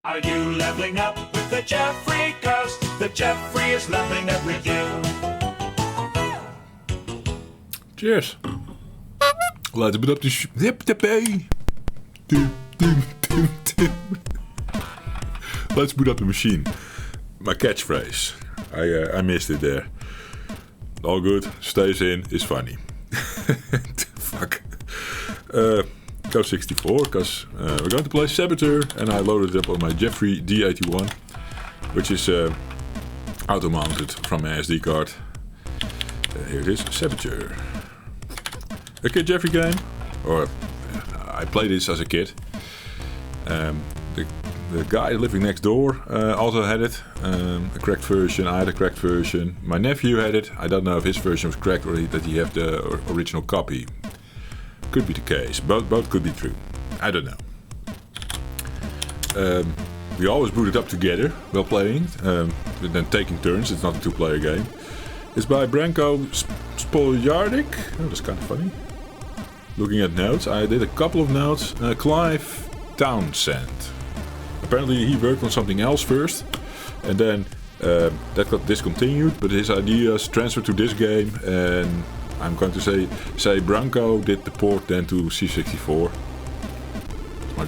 Are you leveling up with the Jeffrey? 'Cause the Jeffrey is leveling up with you. Cheers. Let's boot up the Let's boot up the machine. My catchphrase. I missed it there. All good. Stays in. Is funny. Fuck. Go 64 because we're going to play Saboteur, and I loaded it up on my Jeffrey D81, which is auto-mounted from my SD card. Here it is, Saboteur. A Kid Jeffrey game, or I played this as a kid. The guy living next door also had it, a cracked version. I had a cracked version. My nephew had it. I don't know if his version was cracked or that he had the original copy. Could be the case. Both could be true. I don't know. We always boot it up together while playing, then taking turns. It's not a two-player game. It's by Branko Spoljardik. Oh, that's kind of funny. Looking at notes, I did a couple of notes. Clive Townsend. Apparently he worked on something else first, and then that got discontinued, but his ideas transferred to this game, and I'm going to say Branko did the port then to C64. My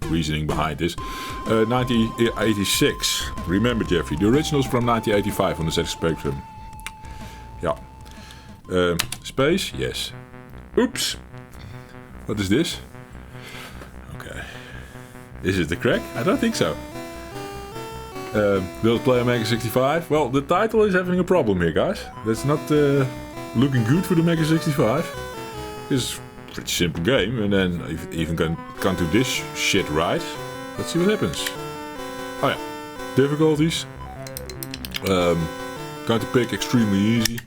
reasoning behind this. 1986. Remember, Jeffrey, the original is from 1985 on the ZX Spectrum. Yeah. Space? Yes. Oops. What is this? Okay. Is it the crack? I don't think so. Will it play on Mega 65? Well, the title is having a problem here, guys. That's not looking good for the Mega 65. It's a pretty simple game, and then if even can't do this shit right, let's see what happens. Oh yeah, difficulties. Going to pick extremely easy.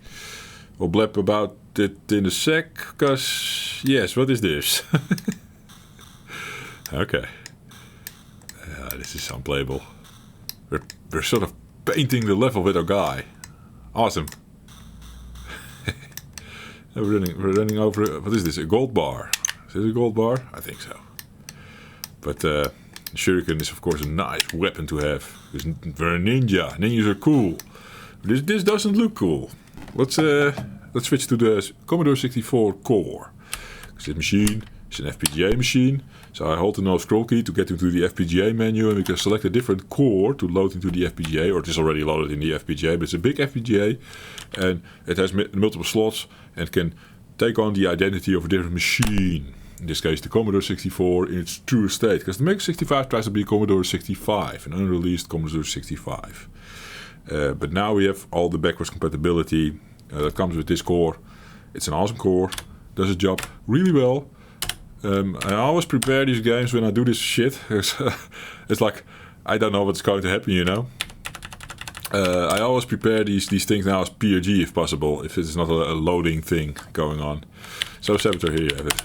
We'll blab about it in a sec, cause yes, what is this? Okay. This is unplayable. We're sort of painting the level with our guy. Awesome. we're running over. What is this? A gold bar? Is this a gold bar? I think so. But shuriken is of course a nice weapon to have. We're a ninja. Ninjas are cool. This doesn't look cool. Let's switch to the Commodore 64 core. This machine is an FPGA machine. So I hold the no scroll key to get into the FPGA menu, and we can select a different core to load into the FPGA, or it is already loaded in the FPGA, but it's a big FPGA, and it has multiple slots and can take on the identity of a different machine. In this case, the Commodore 64 in its true state, because the Mega 65 tries to be Commodore 65, an unreleased Commodore 65. But now we have all the backwards compatibility that comes with this core. It's an awesome core, does its job really well. I always prepare these games when I do this shit. It's like, I don't know what's going to happen, you know. I always prepare these things now as PRG if possible, if it's not a loading thing going on. So Saboteur, here you have it.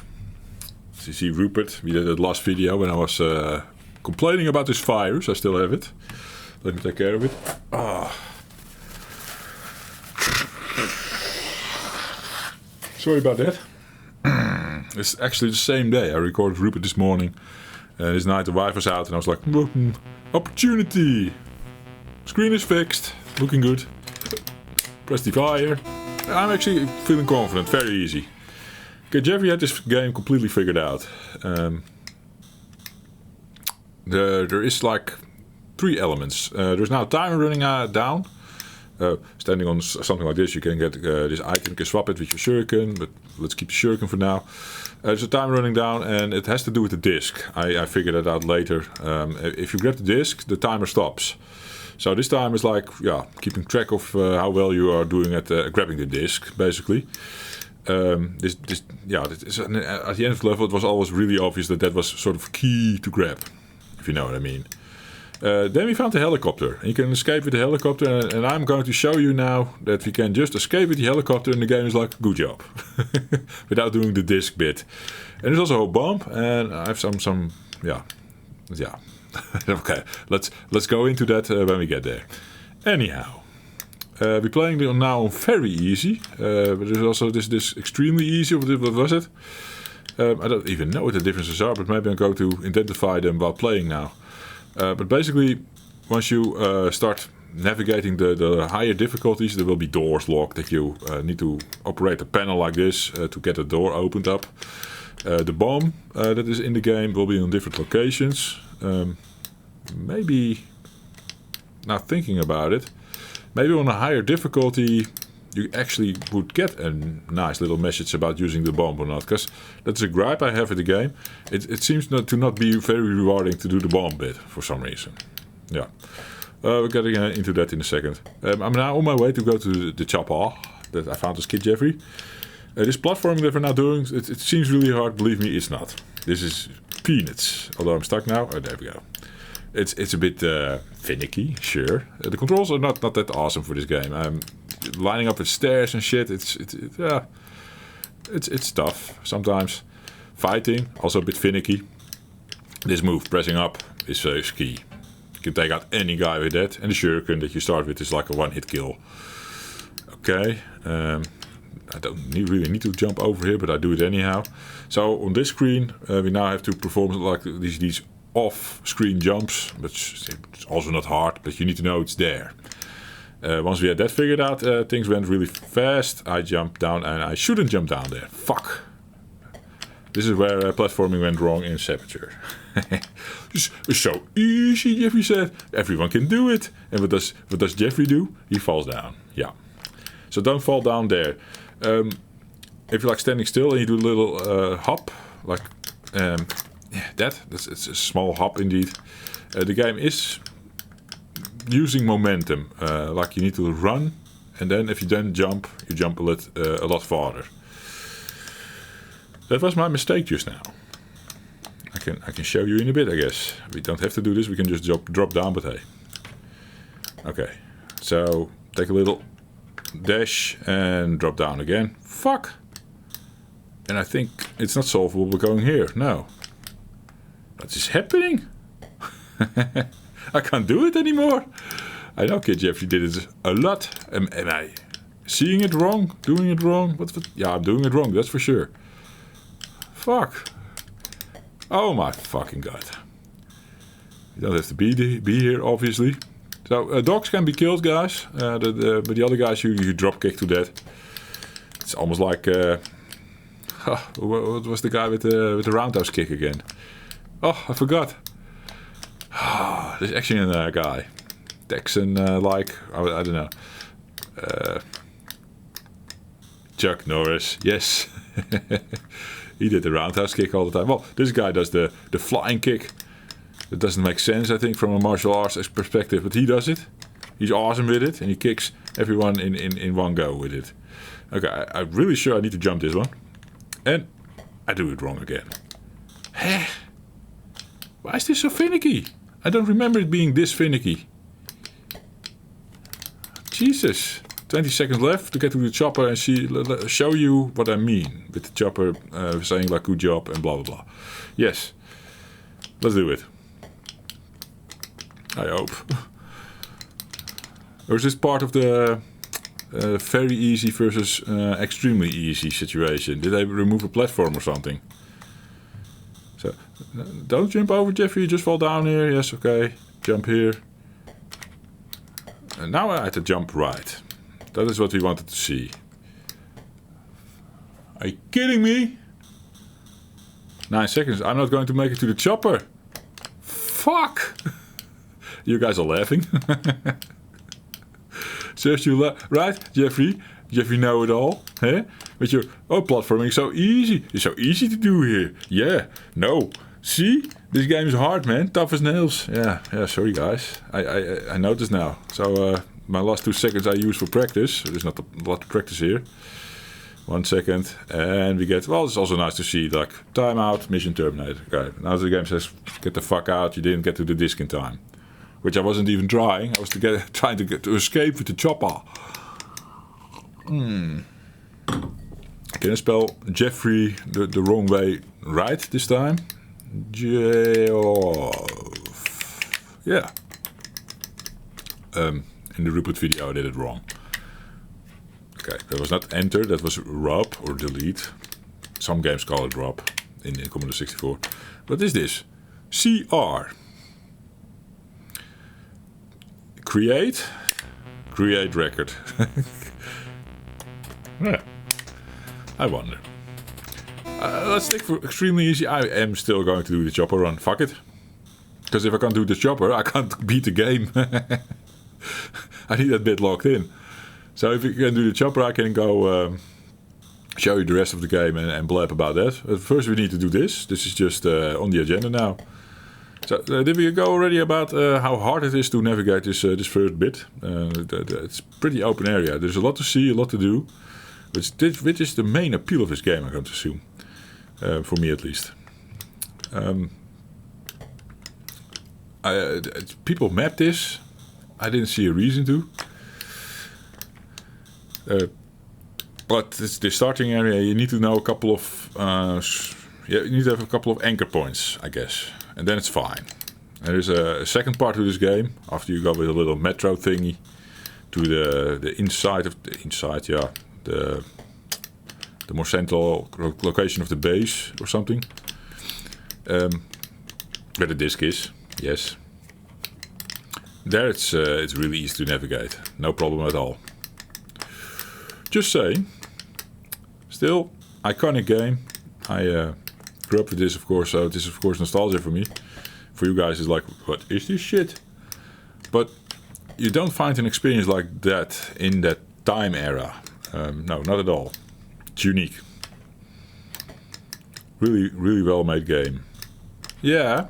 So you see Rupert, we did the last video when I was complaining about this virus. I still have it. Let me take care of it. Sorry about that. It's actually the same day. I recorded Rupert this morning. This night the wife was out and I was like, opportunity! Screen is fixed. Looking good. Press the fire. I'm actually feeling confident. Very easy. Okay, Jeffrey had this game completely figured out. There is like 3 elements. There's now a timer running down. Standing on something like this, you can get this item, you can swap it with your shuriken, but let's keep the shuriken for now. There's a timer running down, and it has to do with the disc. I figured that out later. If you grab the disc, the timer stops. So this time is like, keeping track of how well you are doing at grabbing the disc, basically. At the end of the level, it was always really obvious that was sort of key to grab, if you know what I mean. Then we found the helicopter, and you can escape with the helicopter, and I'm going to show you now that we can just escape with the helicopter, and the game is like, good job, without doing the disc bit. And there's also a bomb, and I have some okay, let's go into that when we get there. Anyhow, we're playing now on very easy, but there's also this extremely easy. What was it? I don't even know what the differences are, but maybe I'm going to identify them while playing now. But basically, once you start navigating the higher difficulties, there will be doors locked that you need to operate a panel like this to get the door opened up. The bomb that is in the game will be on different locations. Maybe, now thinking about it, maybe on a higher difficulty you actually would get a nice little message about using the bomb or not, because that's a gripe I have with the game. It seems to not be very rewarding to do the bomb bit for some reason. Yeah, we're getting into that in a second. I'm now on my way to go to the chopper that I found as Kid Jeffrey. This platforming that we're now doing, it seems really hard. Believe me, it's not. This is peanuts. Although I'm stuck now. Oh, there we go. It's a bit finicky, sure. The controls are not that awesome for this game. Lining up with stairs and shit. It's tough sometimes. Fighting also a bit finicky. This move, pressing up, is key. You can take out any guy with that, and the shuriken that you start with is like a one-hit kill. Okay. I don't really need to jump over here, but I do it anyhow. So on this screen, we now have to perform like these off-screen jumps, which it's also not hard, but you need to know it's there. Once we had that figured out, things went really fast. I jumped down, and I shouldn't jump down there. Fuck. This is where platforming went wrong in Saboteur. It's so easy, Jeffrey said. Everyone can do it. And what does Jeffrey do? He falls down. Yeah. So don't fall down there. If you're like standing still and you do a little hop, like it's a small hop indeed. The game is using momentum. Like you need to run, and then if you then jump, you jump a lot farther. That was my mistake just now. I can show you in a bit, I guess. We don't have to do this. We can just drop down, but hey. Okay, so take a little dash and drop down again. Fuck. And I think it's not solvable by going here. No. What is happening? I can't do it anymore. I know Kid Jeffrey did it a lot. Am I seeing it wrong? Doing it wrong? What? Yeah, I'm doing it wrong, that's for sure. Fuck. Oh my fucking god. You don't have to be here, obviously. So, dogs can be killed, guys. But the other guys, you drop kick to death. It's almost like... what was the guy with the roundhouse kick again? Oh, I forgot. There's actually a guy. Texan, I don't know. Chuck Norris, yes. He did the roundhouse kick all the time. Well, this guy does the flying kick. It doesn't make sense, I think, from a martial arts perspective, but he does it. He's awesome with it, and he kicks everyone in one go with it. Okay, I'm really sure I need to jump this one. And I do it wrong again. Heh? Why is this so finicky? I don't remember it being this finicky. Jesus. 20 seconds left to get to the chopper and show you what I mean with the chopper saying like good job and blah blah blah. Yes. Let's do it. I hope. Or is this part of the very easy versus extremely easy situation? Did they remove a platform or something? So, don't jump over, Jeffrey. Just fall down here. Yes, okay. Jump here. And now I had to jump right. That is what we wanted to see. Are you kidding me? 9 seconds. I'm not going to make it to the chopper. Fuck! You guys are laughing. Serves you right, Jeffrey? Jeffrey know it all, huh? With your platforming so easy. It's so easy to do here. Yeah. No. See? This game is hard, man. Tough as nails. Yeah. Sorry, guys. I noticed now. So my last 2 seconds I use for practice. There's not a lot to practice here. 1 second, and we get. Well, it's also nice to see like timeout, mission terminated. Okay. Now the game says, "Get the fuck out! You didn't get to the disc in time." Which I wasn't even trying. I was trying to escape with the chopper. Can I spell Jeffrey the wrong way right this time? Yeah. In the Rupert video I did it wrong. Okay, that was not enter, that was rub or delete. Some games call it rub. in the Commodore 64. What is this? CR. Create record. Yeah. I wonder. Let's stick for extremely easy. I am still going to do the chopper run. Fuck it. Because if I can't do the chopper, I can't beat the game. I need that bit locked in. So if you can do the chopper, I can go show you the rest of the game and blab about that. But first we need to do this. This is just on the agenda now. So did we go already about how hard it is to navigate this first bit? It's pretty open area. There's a lot to see, a lot to do. Which is the main appeal of this game, I'm going to assume. For me at least. People mapped this. I didn't see a reason to. But it's the starting area. You need to know a couple of... you need to have a couple of anchor points, I guess. And then it's fine. There is a second part to this game. After you go with a little metro thingy. To the inside of... The inside, yeah. The more central location of the base or something. Where the disc is. Yes. There it's really easy to navigate. No problem at all. Just saying. Still, iconic game. I grew up with this, of course, so this is, of course, nostalgia for me. For you guys, it's like, what is this shit? But you don't find an experience like that in that time era. No, not at all. It's unique. Really, really well made game. Yeah.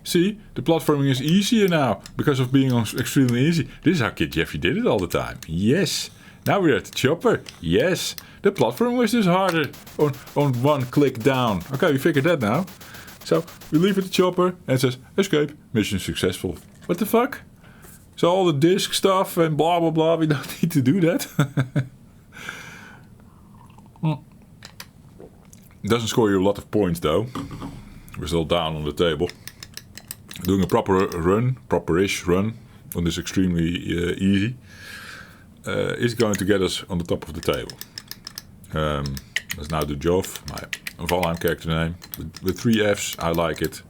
See, the platforming is easier now because of being extremely easy. This is how Kid Jeffrey did it all the time. Yes. Now we're at the chopper. Yes. The platform was just harder on one click down. Okay, we figured that now. So we leave at the chopper and it says escape, mission successful. What the fuck? So all the disc stuff and blah blah blah, we don't need to do that. It doesn't score you a lot of points though. We're still down on the table. Doing a proper-ish run on this extremely easy is going to get us on the top of the table. Let's now do Jov, my Valheim character name. With 3 F's, I like it.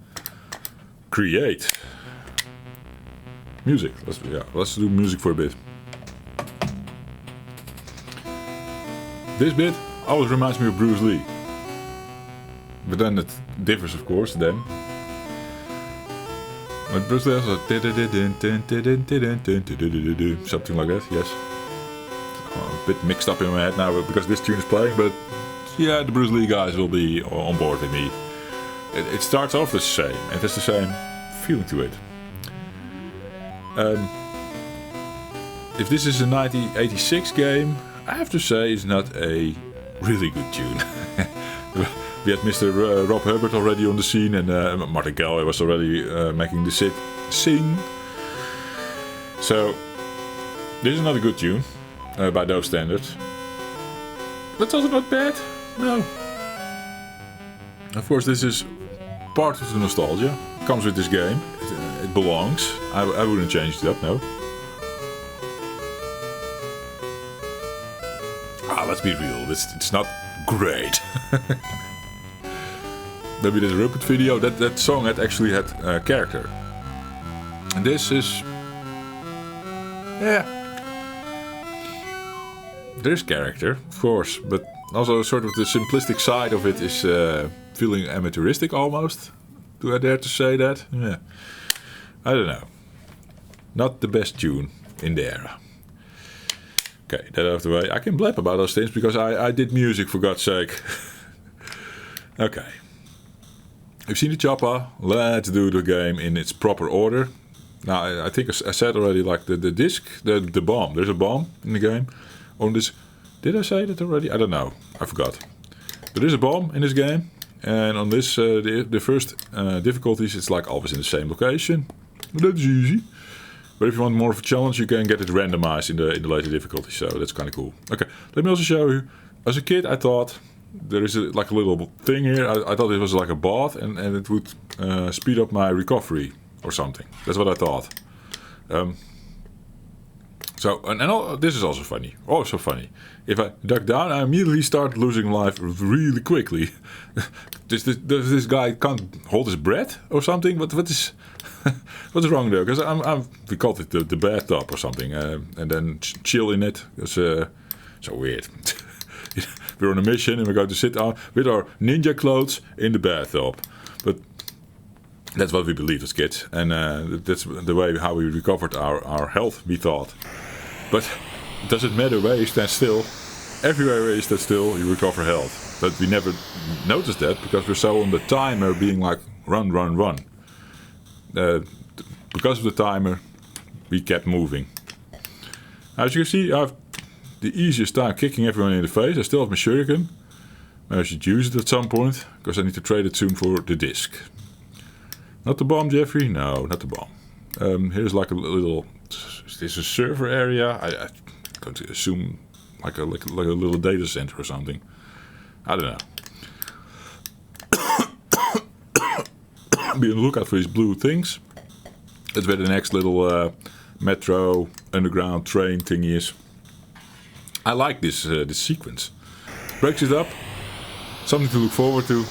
Create. Music. Let's do music for a bit. This bit always reminds me of Bruce Lee. But then it differs, of course, then. But Bruce Lee also something like that, yes. A bit mixed up in my head now because this tune is playing, but yeah, the Bruce Lee guys will be on board with me. It starts off the same, and there's the same feeling to it. If this is a 1986 game, I have to say it's not a really good tune. We had Mr. Rob Hubbard already on the scene, and Martin Galloway was already making the sing. So, this is not a good tune, by those standards. But it's also not bad, no. Of course, this is part of the nostalgia. It comes with this game. It belongs. I wouldn't change it up, no. Let's be real, it's not great. Maybe there's a Rupert video, that song actually had character. And this is... yeah. There's character, of course, but also sort of the simplistic side of it is feeling amateuristic almost. Do I dare to say that? Yeah. I don't know. Not the best tune in the era. Okay, that out of the way. I can blab about those things because I did music, for God's sake. Okay. You've seen the chopper. Let's do the game in its proper order. Now, I think I said already, like the disc, the bomb. There's a bomb in the game. On this... Did I say that already? I don't know. I forgot. There is a bomb in this game. And on this, the first difficulties, it's like always in the same location. That's easy. But if you want more of a challenge, you can get it randomized in the later difficulties. So that's kind of cool. Okay, let me also show you. As a kid, I thought there is like a little thing here. I thought it was like a bot, and it would speed up my recovery or something. That's what I thought. So So, this is also funny. Oh, so funny. If I duck down, I immediately start losing life really quickly. Does this guy can't hold his breath or something? What is what's wrong there? Because we called it the bathtub or something, and then chill in it. It's so weird. We're on a mission and we're going to sit down with our ninja clothes in the bathtub. But that's what we believed as kids, and that's the way how we recovered our health, we thought. But it doesn't matter where you stand still. Everywhere where you stand still, you recover health. But we never noticed that because we're so on the timer being like, run, run, run. Because of the timer, we kept moving. As you can see, I have the easiest time kicking everyone in the face. I still have my shuriken. I should use it at some point, because I need to trade it soon for the disc. Not the bomb, Jeffrey? No, not the bomb. Here's like a little... Is this a server area? I'm going to assume like a little data center or something. I don't know. Be on the lookout for these blue things. That's where the next little metro, underground train thingy is. I like this sequence. Breaks it up. Something to look forward to.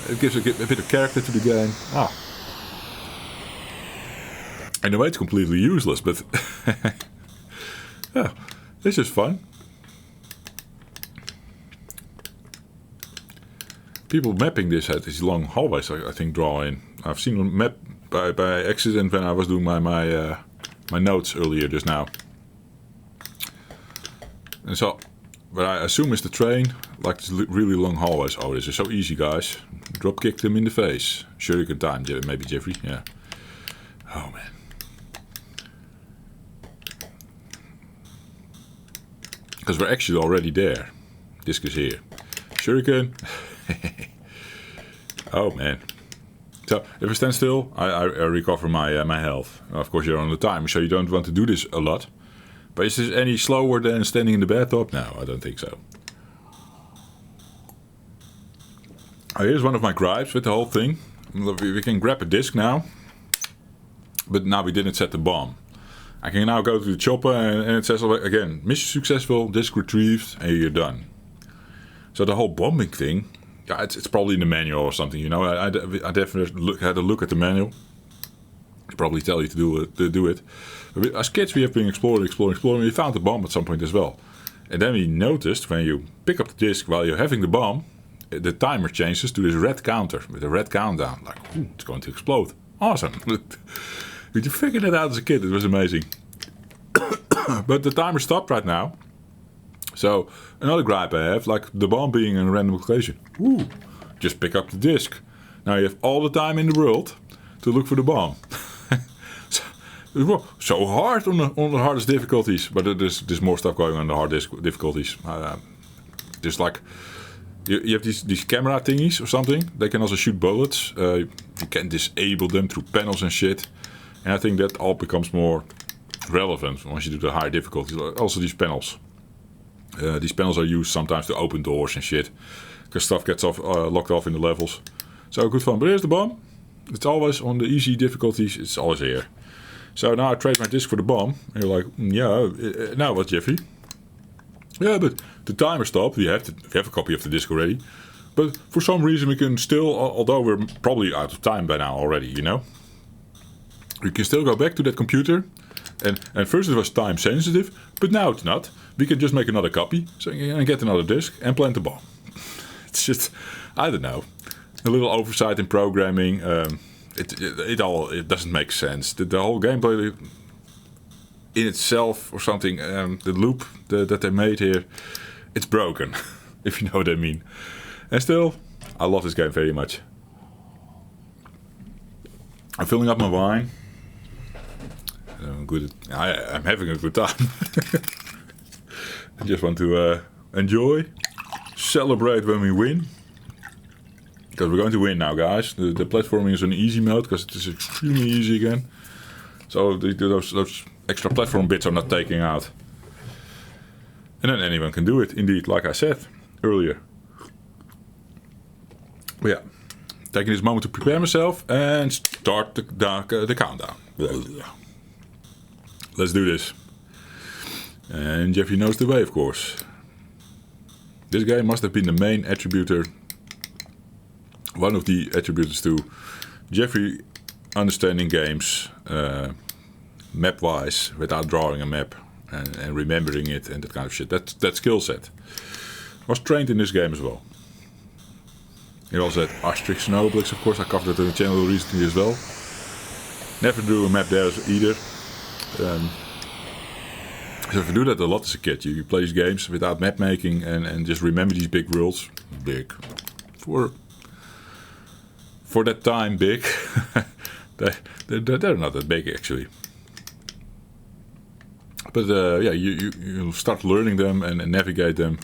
It gives a bit of character to the game. In a way, it's completely useless, but yeah, it's just fun. People mapping this at these long hallways, I think, draw in. I've seen them map by accident when I was doing my notes earlier just now. And so, what I assume is the train, like these really long hallways. Oh, this is so easy, guys. Drop kick them in the face. Shuriken time, maybe, Jeffrey. Yeah. Oh, man. Because we're actually already there. Disc is here. Shuriken. Oh, man. So, if I stand still, I recover my health. Of course, you're on the timer, so you don't want to do this a lot. But is this any slower than standing in the bathtub? No, I don't think so. Here's one of my gripes with the whole thing. We can grab a disc now. But now we didn't set the bomb. I can now go to the chopper and it says again, mission successful, disc retrieved, and you're done. So the whole bombing thing, yeah, it's probably in the manual or something, you know. I definitely had a look at the manual. They probably tell you to do it. But as kids, we have been exploring. We found the bomb at some point as well. And then we noticed when you pick up the disc while you're having the bomb, the timer changes to this red counter with a red countdown. Like, it's going to explode. Awesome. Did you figure that out as a kid? It was amazing. But the timer stopped right now. So another gripe I have, like the bomb being in a random location. Just pick up the disc. Now you have all the time in the world to look for the bomb. So hard on the hardest difficulties, but there's more stuff going on the hard difficulties. There's like you have these camera thingies or something. They can also shoot bullets. You can disable them through panels and shit. And I think that all becomes more relevant once you do the higher difficulties. Also these panels. These panels are used sometimes to open doors and shit, because stuff gets locked off in the levels. So good fun. But here's the bomb. It's always on the easy difficulties. It's always here. So now I trade my disc for the bomb. And you're like, yeah, now what, Jeffrey? Yeah, but the timer stopped. We have a copy of the disc already. But for some reason we can still, although we're probably out of time by now already, you know. We can still go back to that computer. And first it was time sensitive, but now it's not. We can just make another copy and get another disc and plant the bomb. It's just, I don't know. A little oversight in programming. It doesn't make sense. The whole gameplay in itself or something, the loop that they made here, it's broken, if you know what I mean. And still, I love this game very much. I'm filling up my wine. I'm having a good time. I just want to enjoy, celebrate when we win. Because we're going to win now, guys. The platforming is an easy mode because it is extremely easy again. So those extra platform bits are not taken out. And then anyone can do it, indeed, like I said earlier. But yeah, taking this moment to prepare myself and start the countdown. Let's do this. And Jeffrey knows the way, of course. This guy must have been the main attributor, one of the attributors to Jeffrey understanding games map-wise without drawing a map and remembering it and that kind of shit. That skill set was trained in this game as well. He also had Asterix and Obelix, of course. I covered it on the channel recently as well. Never drew a map there either. So if you do that a lot as a kid, you play these games without map making and just remember these big worlds. Big. For that time, big. They're not that big actually. But yeah, you start learning them and navigate them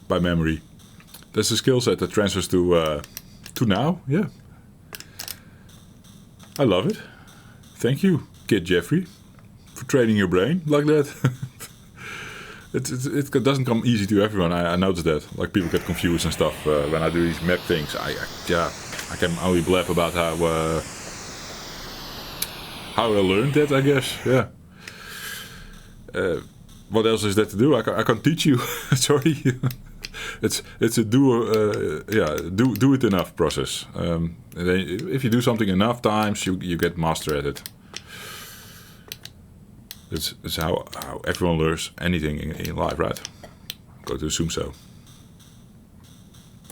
by memory. That's a skill set that transfers to now. Yeah, I love it. Thank you, Kid Jeffrey, for training your brain like that. It doesn't come easy to everyone. I noticed that. Like people get confused and stuff when I do these map things. I can only blab about how I learned that, I guess. Yeah. What else is there to do? I can't teach you. Sorry. It's a do it enough process. And then if you do something enough times, you get master at it. It's how everyone learns anything in life, right? I'm going to assume so.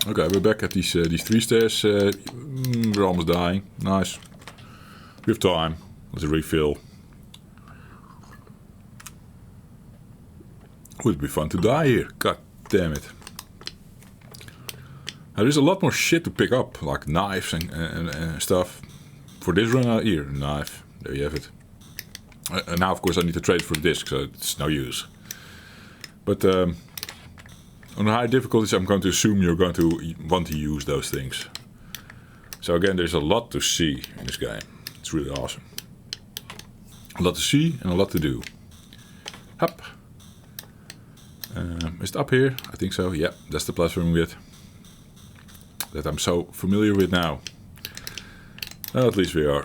Okay, we're back at these 3 stairs. We're almost dying. Nice. We have time. Let's refill. Would be fun to die here. God damn it. Now, there's a lot more shit to pick up, like knives and stuff. For this run here, knife. There you have it. And now, of course, I need to trade for the disc, so it's no use. But on high difficulties, I'm going to assume you're going to want to use those things. So again, there's a lot to see in this game. It's really awesome. A lot to see and a lot to do. Hup. Is it up here? I think so. Yeah, that's the platform bit that I'm so familiar with now. Well, at least we are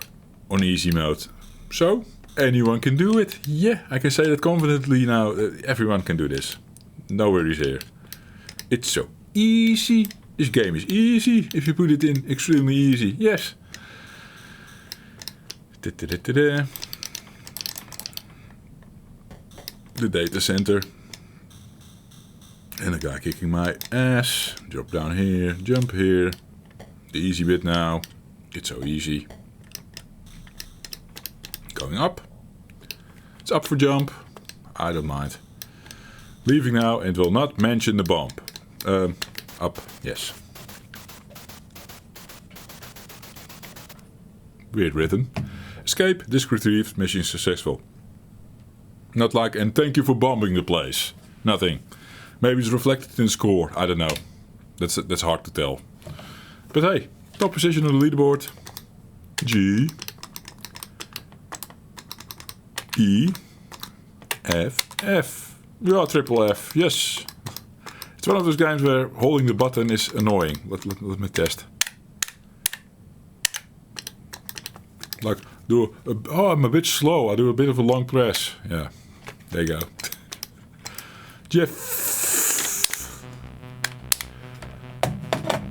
on easy mode. So, anyone can do it. Yeah, I can say that confidently now. Everyone can do this. No worries here. It's so easy. This game is easy if you put it in extremely easy. Yes. The data center. And a guy kicking my ass. Drop down here, jump here. The easy bit now. It's so easy. Going up. It's up for jump. I don't mind. Leaving now and will not mention the bomb. Up, yes. Weird written. Escape, disk retrieved, mission successful. Not like, and thank you for bombing the place. Nothing. Maybe it's reflected in the score. I don't know. That's hard to tell. But hey, top position on the leaderboard. G. E. F. F. Yeah, triple F. Yes. It's one of those games where holding the button is annoying. Let me test. Like, I'm a bit slow. I do a bit of a long press. Yeah. There you go. Jeff.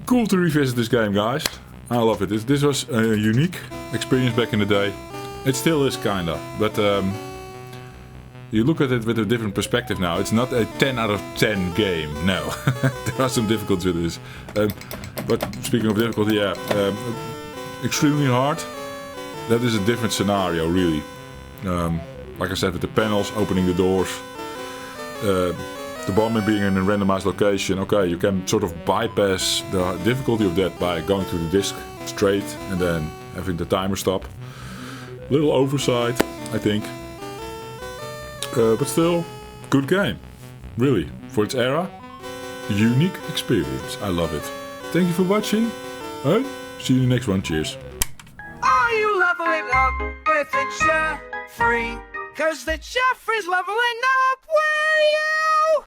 Cool to revisit this game, guys. I love it. This was a unique experience back in the day. It still is, kinda. But you look at it with a different perspective now. It's not a 10 out of 10 game. No. There are some difficulties with this. But speaking of difficulty, yeah. Extremely hard. That is a different scenario, really. Like I said, with the panels, opening the doors. The bombing being in a randomized location, okay, you can sort of bypass the difficulty of that by going to the disc straight and then having the timer stop. Little oversight, I think. But still, good game. Really, for its era, unique experience. I love it. Thank you for watching. Hey, see you in the next one. Cheers. Are you leveling up with the Jeffrey? 'Cause the Jeffrey's leveling up with you!